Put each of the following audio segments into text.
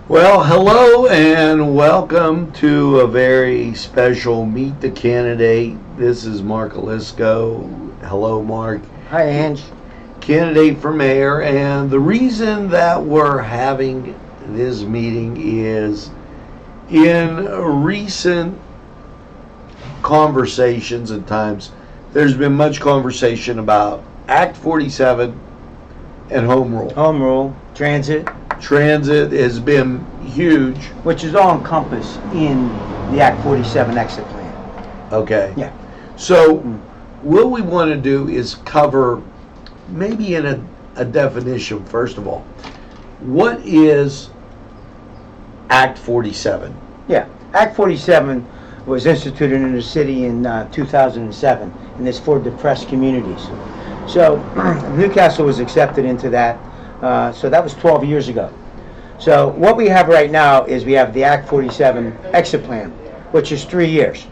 Well, hello and welcome to a very special Meet the Candidate. This is Mark Elisco. Hello, Mark. Hi, Ange. Candidate for mayor. And the reason that we're having this meeting is in recent conversations and times, there's been much conversation about Act 47 and home rule. Home rule, transit, Transit has been huge. which is all encompassed in the Act 47 exit plan. Okay. Yeah. So what we want to do is cover maybe in a definition, first of all. What is Act 47? Yeah. Act 47 was instituted in the city in 2007, and it's for depressed communities. So Newcastle was accepted into that. So that was 12 years ago. So what we have right now is we have the Act 47 exit plan, which is 3 years.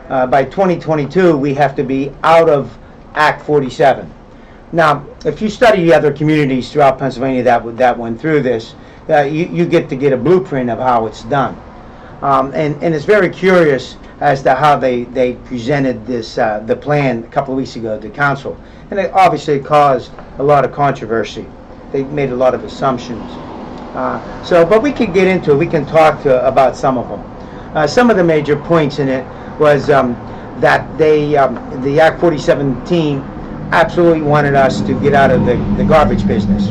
By 2022, we have to be out of Act 47. Now, if you study the other communities throughout Pennsylvania that went through this, you get a blueprint of how it's done. And it's very curious as to how they presented this the plan a couple of weeks ago to council. And it obviously caused a lot of controversy. They made a lot of assumptions. But we can get into it. We can talk about some of them. Some of the major points in it was that the Act 47 team absolutely wanted us to get out of the garbage business.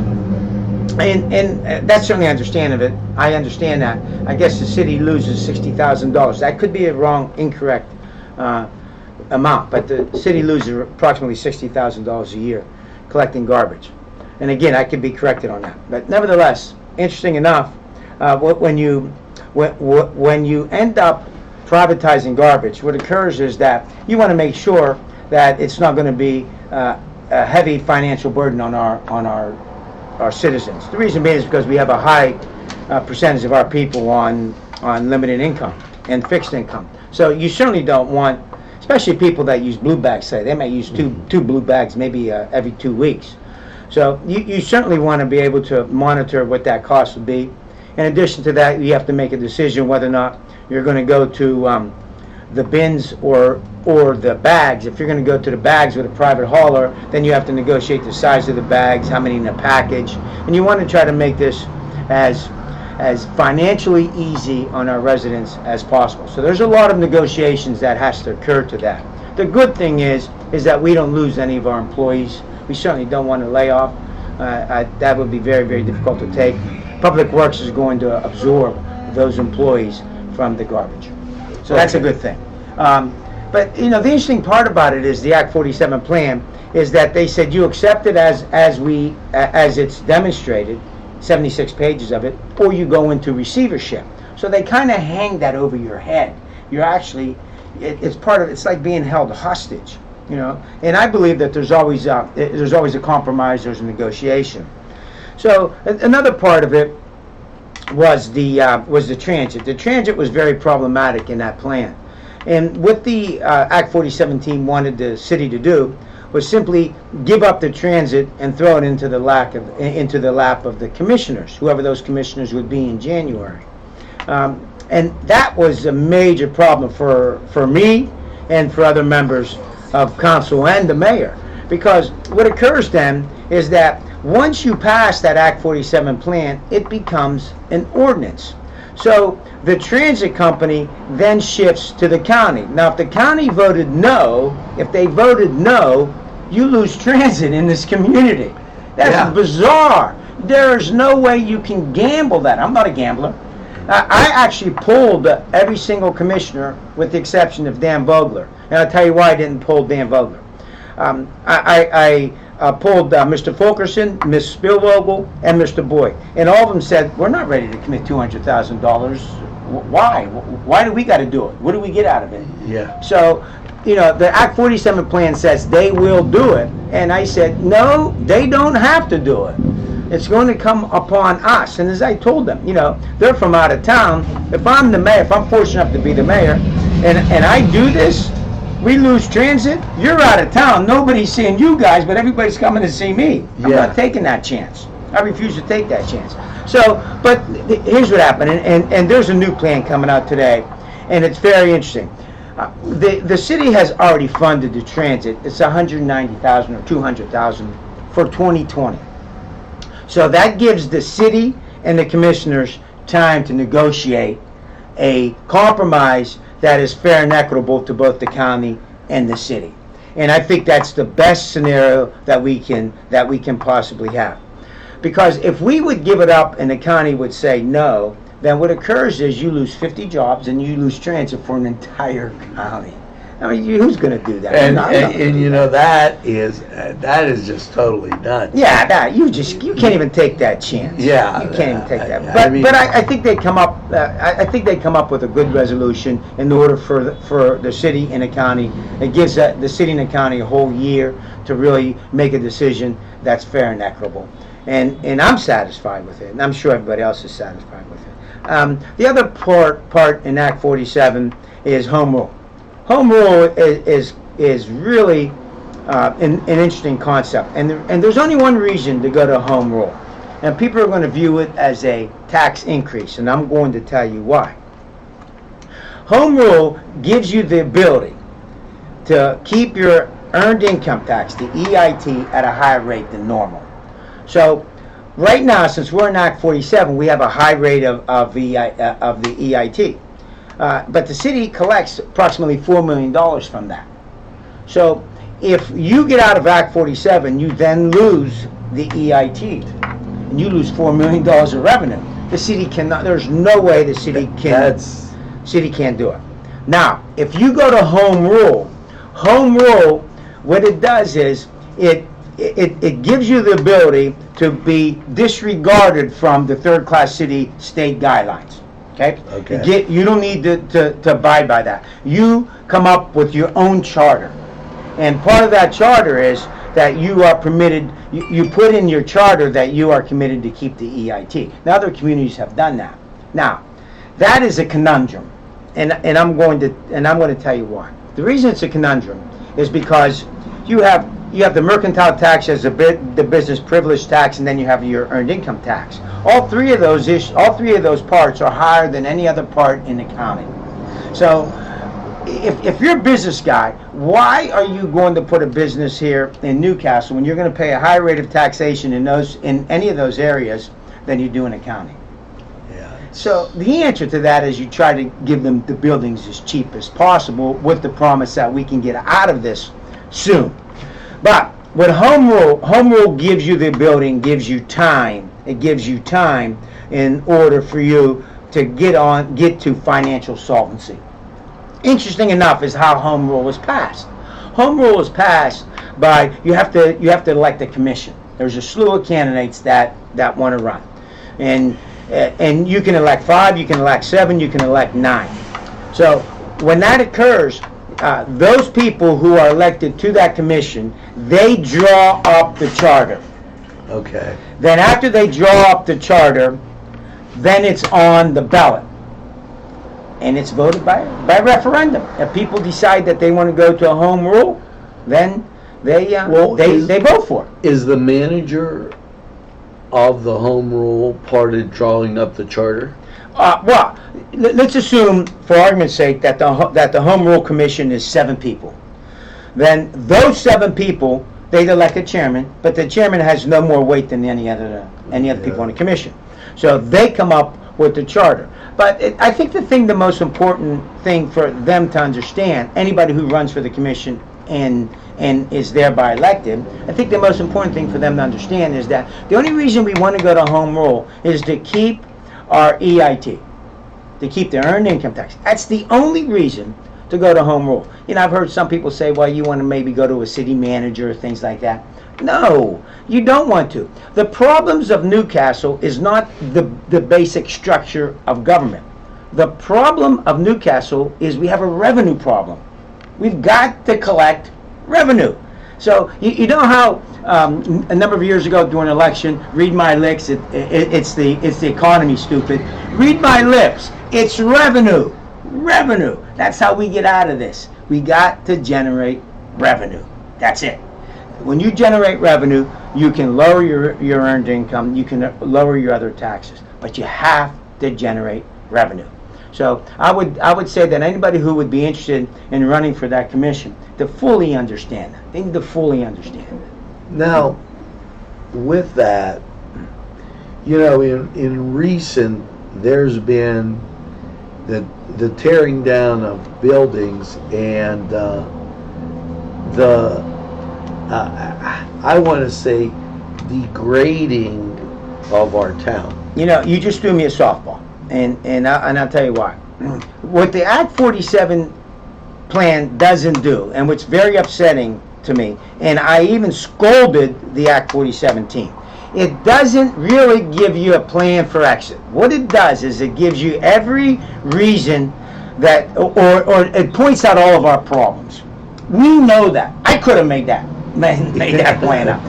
And that's certainly understand of it. I understand that. I guess the city loses $60,000. That could be a incorrect amount, but the city loses approximately $60,000 a year collecting garbage. And again, I could be corrected on that. But nevertheless, interesting enough, when you end up privatizing garbage, what occurs is that you want to make sure that it's not going to be a heavy financial burden on our citizens. The reason being is because we have a high percentage of our people on limited income and fixed income. So you certainly don't want, especially people that use blue bags, say they may use two blue bags maybe every 2 weeks. So you certainly want to be able to monitor what that cost would be. In addition to that, you have to make a decision whether or not you're going to go to the bins or the bags. If you're going to go to the bags with a private hauler, then you have to negotiate the size of the bags, how many in a package, and you want to try to make this as financially easy on our residents as possible. So there's a lot of negotiations that has to occur to that. The good thing is that we don't lose any of our employees. We certainly don't want to lay off. That would be very, very difficult to take. Public Works is going to absorb those employees from the garbage. So that's a good thing. But the interesting part about it is the Act 47 plan is that they said you accept it as it's demonstrated, 76 pages of it, or you go into receivership. So they kind of hang that over your head. You're actually, it's like being held hostage. And I believe that there's always a compromise, there's a negotiation. So another part of it was the transit. The transit was very problematic in that plan, and what the Act 47 team wanted the city to do was simply give up the transit and throw it into the lap of the commissioners, whoever those commissioners would be in January. And that was a major problem for me and for other members of council and the mayor, because what occurs then is that once you pass that Act 47 plan, it becomes an ordinance. So the transit company then shifts to the county. Now, if the county voted no, you lose transit in this community. That's bizarre. There is no way you can gamble that. I'm not a gambler. I actually pulled every single commissioner with the exception of Dan Vogler. And I'll tell you why I didn't pull Dan Vogler. I pulled Mr. Fulkerson, Ms. Spielvogel, and Mr. Boyd. And all of them said, we're not ready to commit $200,000. Why? Why do we got to do it? What do we get out of it? Yeah. So, the Act 47 plan says they will do it. And I said, no, they don't have to do it. It's going to come upon us. And as I told them, they're from out of town. If I'm the mayor, if I'm fortunate enough to be the mayor, and I do this, we lose transit, you're out of town. Nobody's seeing you guys, but everybody's coming to see me. I'm not taking that chance. I refuse to take that chance. So, but here's what happened, and there's a new plan coming out today, and it's very interesting. The city has already funded the transit. It's 190,000 or 200,000 for 2020. So that gives the city and the commissioners time to negotiate a compromise that is fair and equitable to both the county and the city. And I think that's the best scenario that we can possibly have. Because if we would give it up and the county would say no, then what occurs is you lose 50 jobs and you lose transit for an entire county. I mean, who's going to do that? And you know, that is just totally nuts. Yeah, that you can't even take that chance. Yeah, you can't even take that. But I think they come up. I think they come up with a good resolution in order for the city and the county. It gives the city and the county a whole year to really make a decision that's fair and equitable. And I'm satisfied with it, and I'm sure everybody else is satisfied with it. The other part in Act 47 is home rule. Home rule is really an interesting concept, and there's only one reason to go to home rule, and people are going to view it as a tax increase, and I'm going to tell you why. Home rule gives you the ability to keep your earned income tax, the EIT, at a higher rate than normal. So right now, since we're in Act 47, we have a high rate of the EIT. But the city collects approximately $4 million from that. So if you get out of Act 47, you then lose the EIT, and you lose $4 million of revenue. The city cannot. There's no way the city can. City can't do it. Now, if you go to home rule, what it does is it gives you the ability to be disregarded from the third-class city state guidelines. Okay. You don't need to abide by that. You come up with your own charter, and part of that charter is that you are permitted. You put in your charter that you are committed to keep the EIT. Now, other communities have done that. Now, that is a conundrum, and I'm going to tell you why. The reason it's a conundrum is because you have the mercantile tax as the business privilege tax, and then you have your earned income tax. All three of those parts are higher than any other part in the county. So, if you're a business guy, why are you going to put a business here in Newcastle when you're going to pay a higher rate of taxation in any of those areas than you do in the county? Yeah. So the answer to that is you try to give them the buildings as cheap as possible, with the promise that we can get out of this soon. But what home rule gives you the ability and gives you time. It gives you time in order for you to get to financial solvency. Interesting enough is how home rule was passed. Home rule was passed by you have to elect a commission. There's a slew of candidates that want to run, and you can elect 5, you can elect 7, you can elect 9. So when that occurs, those people who are elected to that commission, they draw up the charter. Okay. Then after they draw up the charter, then it's on the ballot. And it's voted by referendum. If people decide that they want to go to a home rule, then they vote for it. Is the manager of the home rule part of drawing up the charter? Well, let's assume, for argument's sake, that the Home Rule Commission is 7 people. Then those 7 people, they elect a chairman, but the chairman has no more weight than any other people on the commission. So they come up with the charter. But I think the most important thing for them to understand, anybody who runs for the commission and is thereby elected, I think the most important thing for them to understand is that the only reason we want to go to home rule is to keep our EIT, to keep the earned income tax. That's the only reason to go to home rule. You know, I've heard some people say, well, you want to maybe go to a city manager or things like that. No, you don't want to. The problems of Newcastle is not the basic structure of government. The problem of Newcastle is we have a revenue problem. We've got to collect revenue. So you know how a number of years ago during an election, read my lips, it's the economy, stupid. Read my lips, it's revenue. Revenue. That's how we get out of this. We got to generate revenue. That's it. When you generate revenue, you can lower your earned income, you can lower your other taxes, but you have to generate revenue. So I would say that anybody who would be interested in running for that commission to fully understand that. They need to fully understand that. Now, with that, you know, in recent, there's been the tearing down of buildings and I want to say degrading of our town. You know, you just threw me a softball, and I'll tell you why. What the Act 47 plan doesn't do, and what's very upsetting to me, and I even scolded the Act 47 team, it doesn't really give you a plan for exit. What it does is it gives you every reason that, or it points out all of our problems. We know that. I could have made that plan up.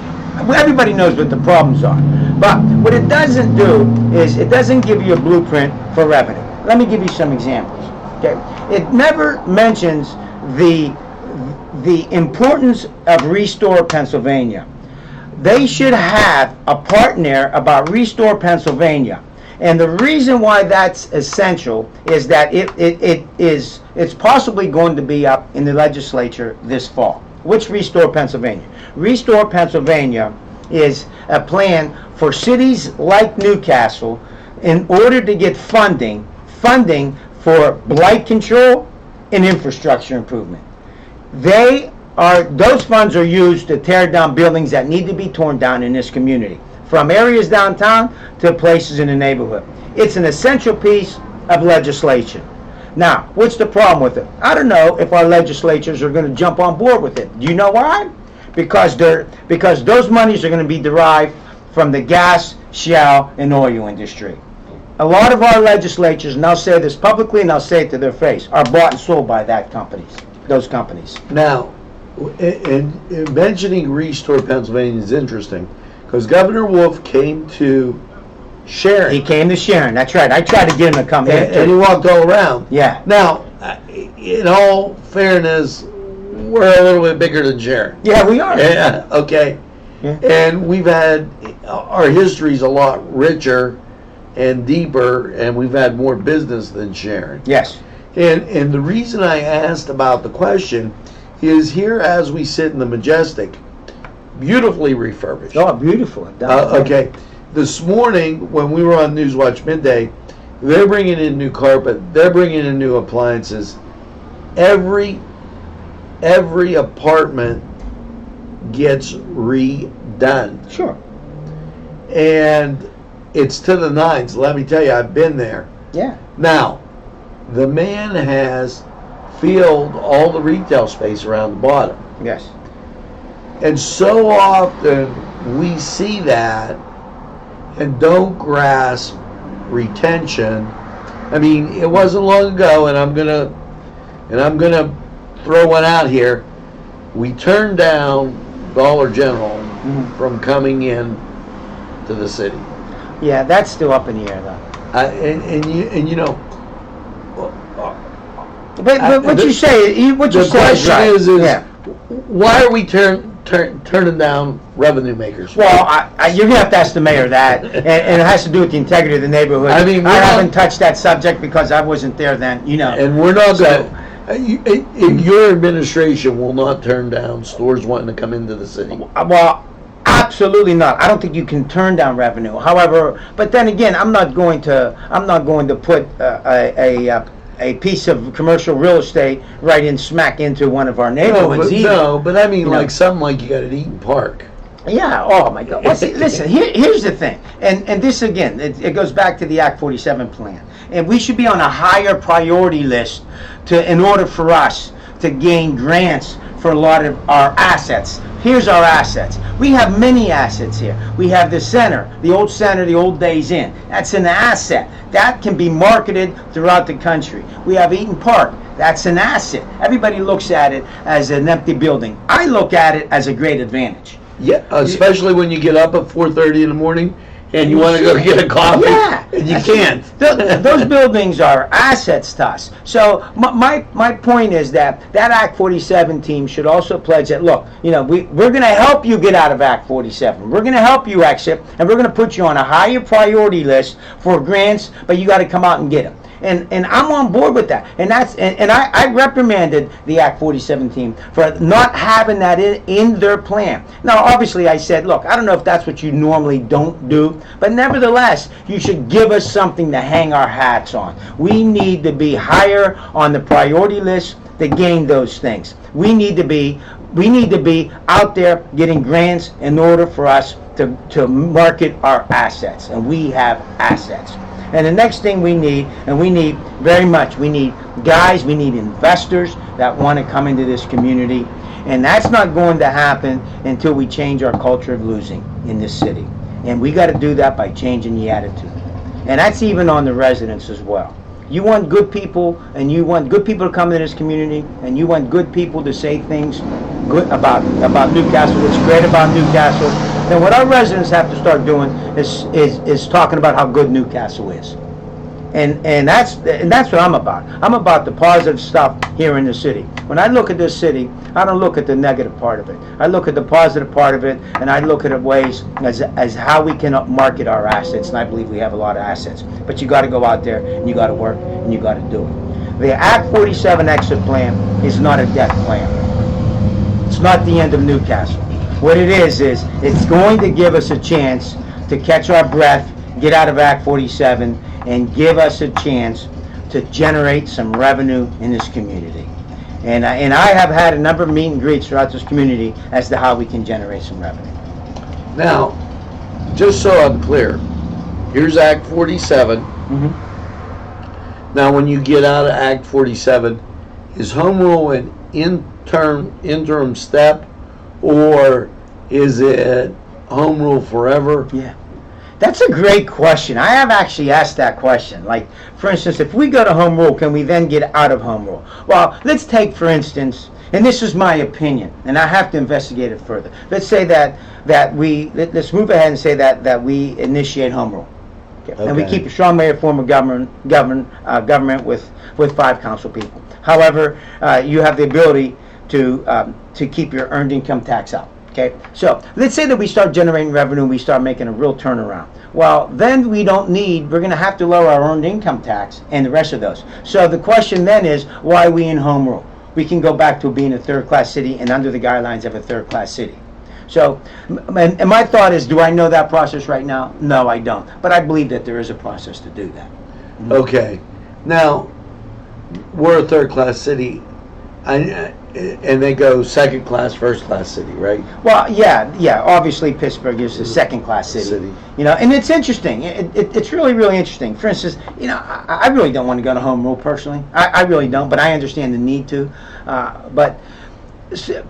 Everybody knows what the problems are. But what it doesn't do is it doesn't give you a blueprint for revenue. Let me give you some examples. Okay? It never mentions the importance of Restore Pennsylvania. They should have a part in there about Restore Pennsylvania. And the reason why that's essential is that it's possibly going to be up in the legislature this fall. What's Restore Pennsylvania? Restore Pennsylvania is a plan for cities like Newcastle in order to get funding for blight control and infrastructure improvement. Those funds are used to tear down buildings that need to be torn down in this community, from areas downtown to places in the neighborhood. It's an essential piece of legislation. Now, what's the problem with it? I don't know if our legislatures are going to jump on board with it. Do you know why? Because those monies are going to be derived from the gas, shale, and oil industry. A lot of our legislatures, and I'll say this publicly and I'll say it to their face, are bought and sold by those companies. Now, in mentioning Restore Pennsylvania is interesting because Governor Wolf came to Sharon. He came to Sharon, that's right. I tried to get him to come in. And he walked all around. Yeah. Now, in all fairness, we're a little bit bigger than Sharon. Yeah, we are. Yeah, okay. Yeah. And our history's a lot richer and deeper, and we've had more business than Sharon. Yes. And the reason I asked about the question is here as we sit in the Majestic, beautifully refurbished. Oh, beautiful. Okay. This morning, when we were on Newswatch Midday, they're bringing in new carpet. They're bringing in new appliances. Every apartment gets redone. Sure. And it's to the nines. Let me tell you, I've been there. Yeah. Now, the man has filled all the retail space around the bottom. Yes. And so often we see that and don't grasp retention. I mean, it wasn't long ago, and I'm gonna throw one out here. We turned down Dollar General from coming in to the city. Yeah, that's still up in the air, though. And you know. But what you say is right. The question is yeah. Why are we turning down revenue makers? Well, you're gonna have to ask the mayor that, and it has to do with the integrity of the neighborhood. I mean, I haven't touched that subject because I wasn't there then. You know. And we're not your administration will not turn down stores wanting to come into the city. Well, absolutely not. I don't think you can turn down revenue. However, but then again, I'm not going to put a piece of commercial real estate right in smack into one of our neighborhoods. But I mean, like something like you got at Eaton Park. Yeah. Oh my God. Well, see, listen. Here's the thing, and this again, it goes back to the Act 47 plan, and we should be on a higher priority list in order for us to gain grants for a lot of our assets. Here's our assets. We have many assets here. We have the center, the old Days Inn. That's an asset. That can be marketed throughout the country. We have Eaton Park. That's an asset. Everybody looks at it as an empty building. I look at it as a great advantage. Yeah, especially when you get up at 4:30 in the morning and you want to go get a coffee, Yeah. and you can't. Those buildings are assets to us. So my point is that Act 47 team should also pledge that, look, we're going to help you get out of Act 47. We're going to help you exit, and we're going to put you on a higher priority list for grants, but you got to come out and get them. And I'm on board with that. And I reprimanded the Act 47 team for not having that in their plan. Now, obviously, I said, look, I don't know if that's what you normally don't do, but nevertheless, you should give us something to hang our hats on. We need to be higher on the priority list to gain those things. We need to be out there getting grants in order for us to market our assets, and we have assets. And the next thing we need, and we need very much, we need guys, we need investors that want to come into this community. And that's not going to happen until we change our culture of losing in this city. And we got to do that by changing the attitude. And that's even on the residents as well. You want good people, and you want good people to come into this community, and you want good people to say things good about Newcastle, what's great about Newcastle. Then what our residents have to start doing is talking about how good Newcastle is. And that's what I'm about. I'm about the positive stuff here in the city. When I look at this city, I don't look at the negative part of it. I look at the positive part of it, and I look at it ways as how we can market our assets. And I believe we have a lot of assets. But you got to go out there, and you got to work, and you got to do it. The Act 47 exit plan is not a death plan. It's not the end of Newcastle. What it is it's going to give us a chance to catch our breath, get out of Act 47, and give us a chance to generate some revenue in this community. And I have had a number of meet and greets throughout this community as to how we can generate some revenue. Now, just so I'm clear, here's Act 47. Now, when you get out of Act 47, is home rule an interim step, or is it home rule forever? Yeah. That's a great question. I have actually asked that question. Like, for instance, if we go to home rule, can we then get out of home rule? Well, let's take, for instance, and this is my opinion, and I have to investigate it further. Let's say let's move ahead and say that we initiate home rule. Okay. And we keep a strong mayor form of government with 5 council people. However, you have the ability to keep your earned income tax out. Okay, so let's say that we start generating revenue and we start making a real turnaround. Well, then we're going to have to lower our earned income tax and the rest of those. So the question then is, why are we in home rule? We can go back to being a third-class city and under the guidelines of a third-class city. So, and my thought is, do I know that process right now? No, I don't. But I believe that there is a process to do that. Okay. Now, we're a third-class city. And they go second class, first class city, right? Well, yeah. Obviously, Pittsburgh is a second class city. And it's interesting. It's really, really interesting. For instance, I really don't want to go to home rule personally. I really don't, but I understand the need to. But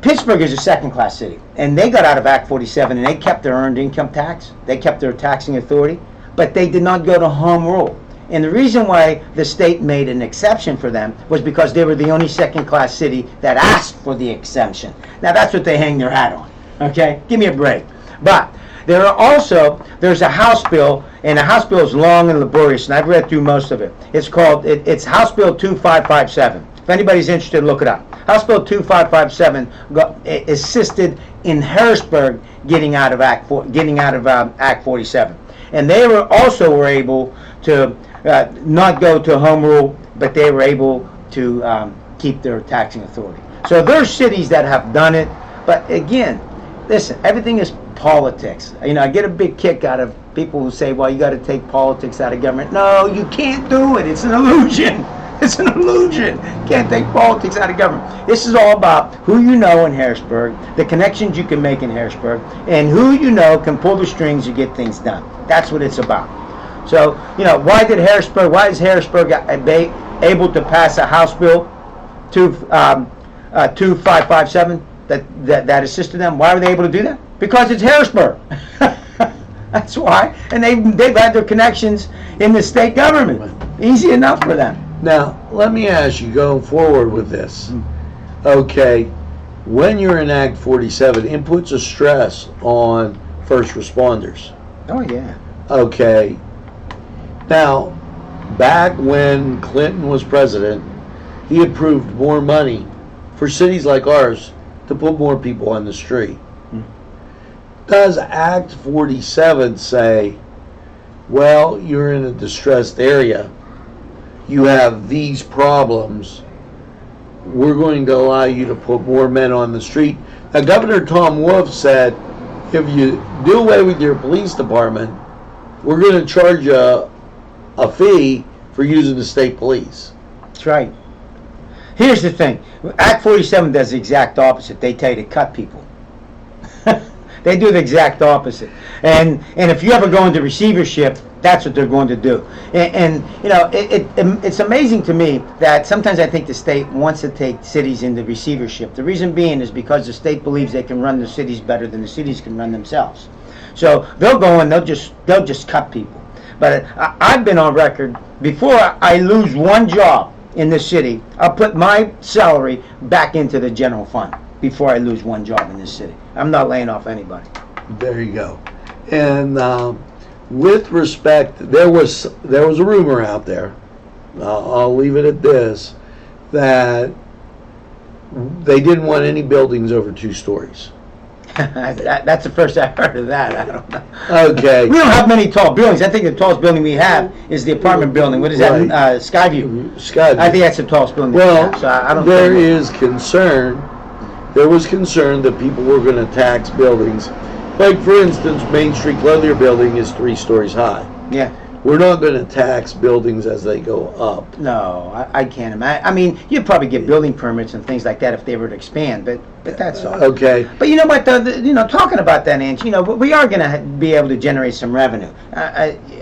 Pittsburgh is a second class city, and they got out of Act 47, and they kept their earned income tax. They kept their taxing authority, but they did not go to home rule. And the reason why the state made an exception for them was because they were the only second-class city that asked for the exemption. Now, that's what they hang their hat on, okay? Give me a break. But there's a House bill, and the House bill is long and laborious, and I've read through most of it. It's House Bill 2557. If anybody's interested, look it up. House Bill 2557 assisted in Harrisburg getting out of Act 47. And they were able to not go to home rule, but they were able to keep their taxing authority. So there's cities that have done it, but again, listen, everything is politics. I get a big kick out of people who say, well, you got to take politics out of government. No, you can't do it. It's an illusion. It's an illusion. You can't take politics out of government. This is all about who you know in Harrisburg, the connections you can make in Harrisburg, and who you know can pull the strings to get things done. That's what it's about. So, why is Harrisburg able to pass a House Bill 2557 that assisted them? Why were they able to do that? Because it's Harrisburg. That's why. And they've had their connections in the state government. Easy enough for them. Now, let me ask you, going forward with this, okay, when you're in Act 47, it puts a stress on first responders. Oh, yeah. Okay. Now, back when Clinton was president, he approved more money for cities like ours to put more people on the street. Does Act 47 say, well, you're in a distressed area, you have these problems, we're going to allow you to put more men on the street? Now, Governor Tom Wolf said, if you do away with your police department, we're going to charge you a fee for using the state police. That's right. Here's the thing. Act 47 does the exact opposite. They tell you to cut people. They do the exact opposite. And if you ever go into receivership, that's what they're going to do. And you know, it's amazing to me that sometimes I think the state wants to take cities into receivership. The reason being is because the state believes they can run the cities better than the cities can run themselves. So they'll go and they'll just cut people. But I've been on record, before I lose one job in this city, I'll put my salary back into the general fund before I lose one job in this city. I'm not laying off anybody. There you go. And with respect, there was a rumor out there, I'll leave it at this, that they didn't want any buildings over 2 stories. That's the first I've heard of that. I don't know. Okay. We don't have many tall buildings. I think the tallest building we have is the apartment building. What is that? Right. Skyview. Skyview. I think that's the tallest building. Well, we have, so I don't there think is concern. There was concern that people were going to tax buildings. Like, for instance, Main Street Clothier building is 3 stories high. Yeah. We're not going to tax buildings as they go up. No, I can't imagine. I mean, you'd probably get building permits and things like that if they were to expand, but that's all. Okay. But you know what, you know, talking about that, Ange, you know, we are going to be able to generate some revenue.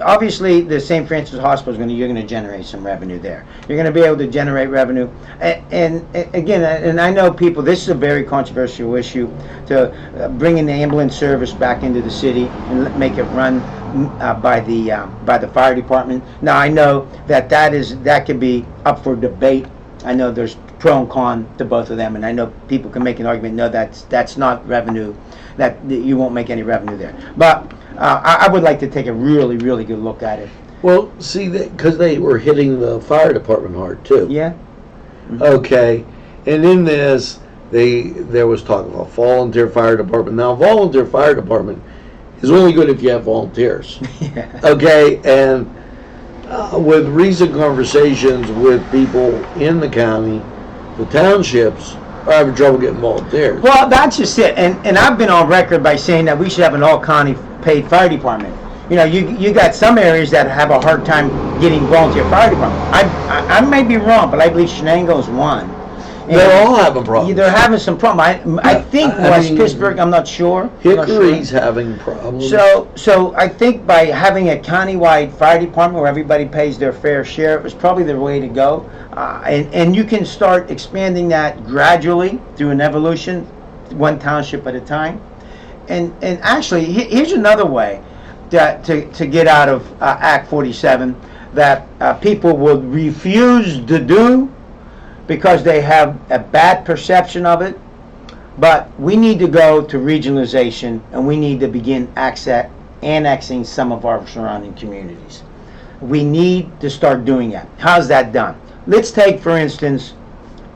Obviously, the St. Francis Hospital you're going to generate some revenue there. You're going to be able to generate revenue, and again, and I know people. This is a very controversial issue to bringing the ambulance service back into the city and make it run by the fire department. Now I know that could be up for debate. I know there's pro and con to both of them, and I know people can make an argument. No, that's not revenue. That you won't make any revenue there. But I would like to take a really, really good look at it. Well, see, because they were hitting the fire department hard too. Yeah. Mm-hmm. Okay, and in this, there was talk of a volunteer fire department. Now, volunteer fire department is only good if you have volunteers. Yeah. Okay, and with recent conversations with people in the county, the townships are having trouble getting volunteers. Well, that's just it. And I've been on record by saying that we should have an all-county paid fire department. You know, you got some areas that have a hard time getting volunteer fire department. I may be wrong, but I believe Shenango's one. And they're all having problems. they're having some problem. I think West Pittsburgh, I'm not sure. Hickory's having problems. So I think by having a countywide fire department where everybody pays their fair share, it was probably the way to go. And you can start expanding that gradually through an evolution, one township at a time. And actually, here's another way to get out of Act 47 that people would refuse to do because they have a bad perception of it. But we need to go to regionalization, and we need to begin annexing some of our surrounding communities. We need to start doing that. How's that done? Let's take, for instance,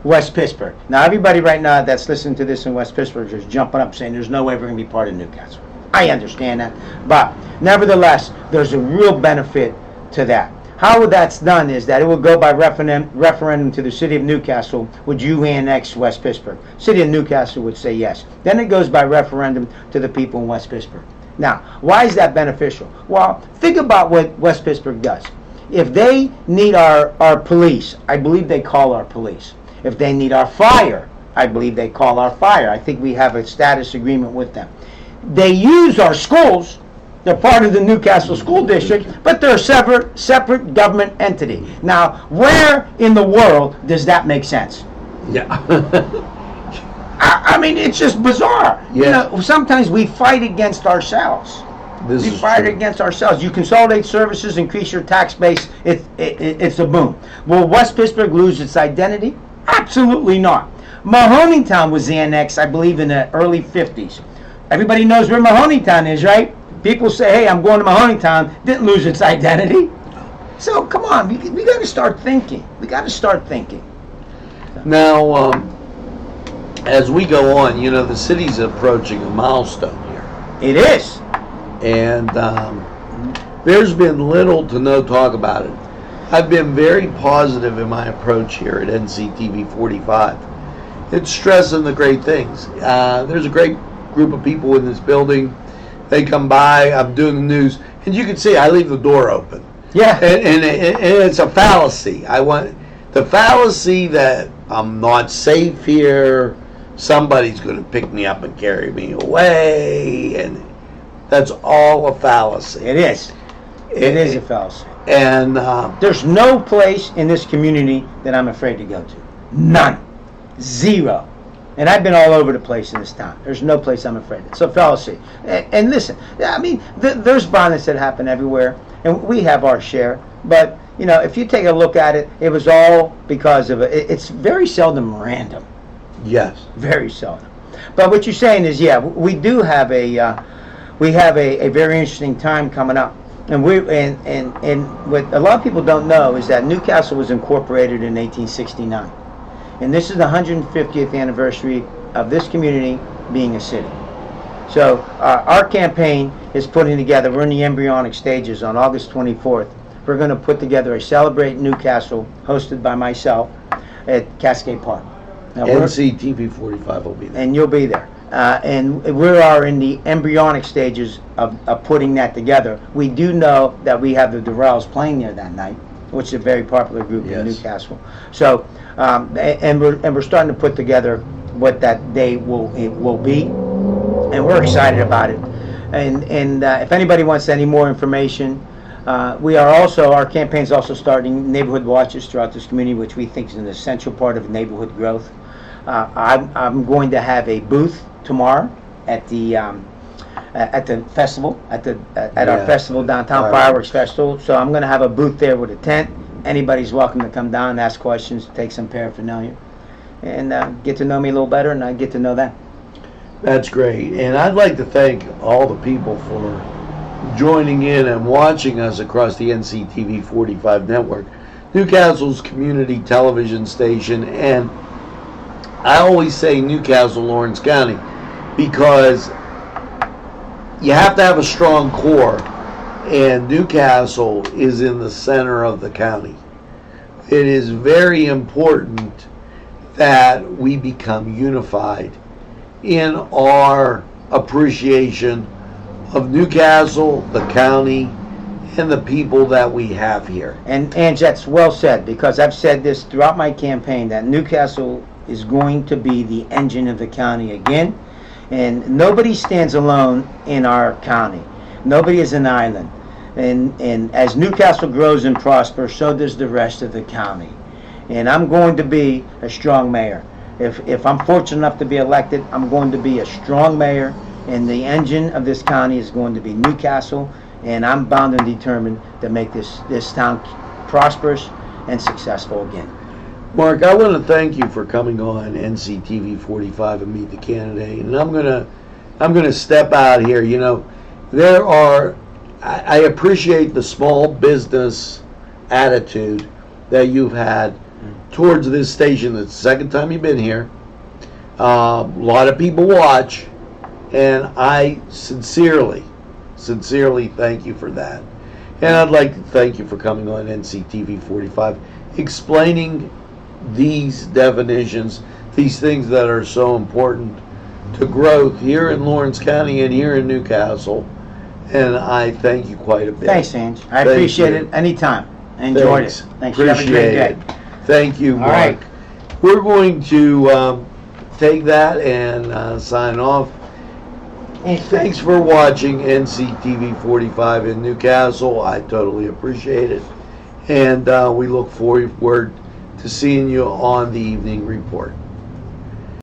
West Pittsburgh. Now, everybody right now that's listening to this in West Pittsburgh is jumping up saying there's no way we're going to be part of Newcastle. I understand that. But nevertheless, there's a real benefit to that. How that's done is that it will go by referendum to the city of Newcastle. Would you annex West Pittsburgh? City of Newcastle would say yes. Then it goes by referendum to the people in West Pittsburgh. Now, why is that beneficial? Well, think about what West Pittsburgh does. If they need our police, I believe they call our police. If they need our fire, I believe they call our fire. I think we have a status agreement with them. They use our schools. They're part of the Newcastle School District, but they're a separate government entity. Now, where in the world does that make sense? Yeah. I mean, it's just bizarre. Yeah. You know, sometimes we fight against ourselves. We fight against ourselves. You consolidate services, increase your tax base, it's a boom. Will West Pittsburgh lose its identity? Absolutely not. Mahoneytown was annexed, I believe, in the early 50s. Everybody knows where Mahoneytown is, right? People say, hey, I'm going to Mahoney Town, didn't lose its identity. So come on, we got to start thinking. We got to start thinking. Now, as we go on, you know, the city's approaching a milestone here. It is. And there's been little to no talk about it. I've been very positive in my approach here at NCTV45. It's stressing the great things. There's a great group of people in this building. They come by, I'm doing the news, and you can see I leave the door open. Yeah. And it's a fallacy. I want the fallacy that I'm not safe here, somebody's going to pick me up and carry me away, and that's all a fallacy. It is. It is a fallacy. And there's no place in this community that I'm afraid to go to. None. Zero. And I've been all over the place in this town. There's no place I'm afraid of. It's a fallacy. And listen, I mean, there's violence that happen everywhere, and we have our share. But, you know, if you take a look at it, it was all because of it. It's very seldom random. yes, Very seldom. But what you're saying is, yeah, we do have a very interesting time coming up. And what a lot of people don't know is that Newcastle was incorporated in 1869. And this is the 150th anniversary of this community being a city. So our campaign is putting together, we're in the embryonic stages on August 24th. We're going to put together a Celebrate Newcastle hosted by myself at Cascade Park. Now, NCTV45 will be there. and you'll be there. And we are in the embryonic stages of putting that together. We do know that we have the Durrells playing there that night, which is a very popular group in Yes. Newcastle. So, and we're starting to put together what that day will be, and we're excited about it. And if anybody wants any more information, our campaign's also starting neighborhood watches throughout this community, which we think is an essential part of neighborhood growth. I'm going to have a booth tomorrow at the festival, at our festival downtown, Fireworks Festival. So I'm going to have a booth there with a tent. Anybody's welcome to come down, ask questions, take some paraphernalia, and get to know me a little better, and I get to know them. That's great. And I'd like to thank all the people for joining in and watching us across the NCTV45 network, Newcastle's community television station. And I always say Newcastle, Lawrence County, because you have to have a strong core, and Newcastle is in the center of the county. It is very important that we become unified in our appreciation of Newcastle, the county, and the people that we have here. And that's well said, because I've said this throughout my campaign, that Newcastle is going to be the engine of the county again. And nobody stands alone in our county. Nobody is an island. And as Newcastle grows and prospers, so does the rest of the county. And I'm going to be a strong mayor. If I'm fortunate enough to be elected, I'm going to be a strong mayor, and the engine of this county is going to be Newcastle, and I'm bound and determined to make this town prosperous and successful again. Mark, I want to thank you for coming on NCTV45 and Meet the Candidate. And I'm gonna step out here. You know, I appreciate the small business attitude that you've had towards this station. It's the second time you've been here. A lot of people watch, and I sincerely thank you for that. And I'd like to thank you for coming on NCTV45, explaining these definitions, these things that are so important to growth here in Lawrence County and here in Newcastle. And I thank you quite a bit. Thanks, Ange. I appreciate it anytime. I enjoyed it. Thanks. You have a great day. Thank you, Mark. All right. We're going to take that and sign off. Thanks for watching NCTV45 in Newcastle. I totally appreciate it. And we look forward to seeing you on the evening report.